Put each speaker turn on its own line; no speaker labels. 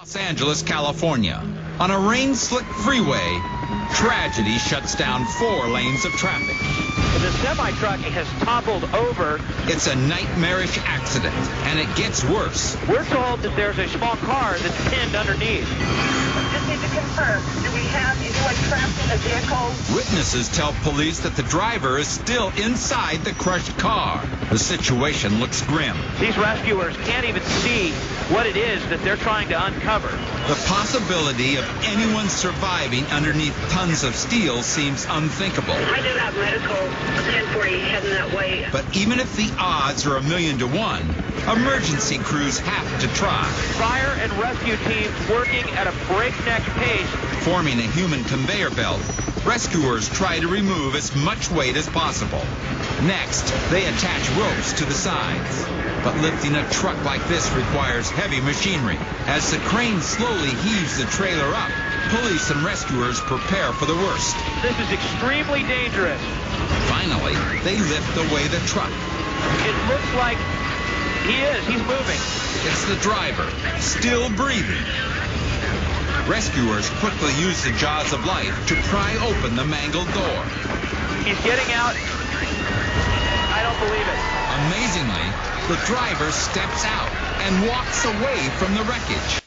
Los Angeles, California. On a rain-slick freeway, tragedy shuts down 4 lanes of traffic.
The semi-truck has toppled over.
It's a nightmarish accident, and it gets worse.
We're told that there's a small car that's pinned underneath.
Just need to confirm, do we have anyone trapped in the vehicle?
Witnesses tell police that the driver is still inside the crushed car. The situation looks grim.
These rescuers can't even see what it is that they're trying to uncover.
The possibility of anyone surviving underneath tons of steel seems unthinkable.
I do have medical 1040 heading that way.
But even if the odds are 1,000,000 to 1, emergency crews have to try.
Fire and rescue teams working at a breakneck pace.
Forming a human conveyor belt, rescuers try to remove as much weight as possible. Next, they attach ropes to the sides. But lifting a truck like this requires heavy machinery. As the crane slowly heaves the trailer up, police and rescuers prepare for the worst.
This is extremely dangerous.
Finally, they lift away the truck.
It looks like he's moving.
It's the driver, still breathing. Rescuers quickly use the jaws of life to pry open the mangled door.
He's getting out. I don't believe it.
Amazingly, the driver steps out and walks away from the wreckage.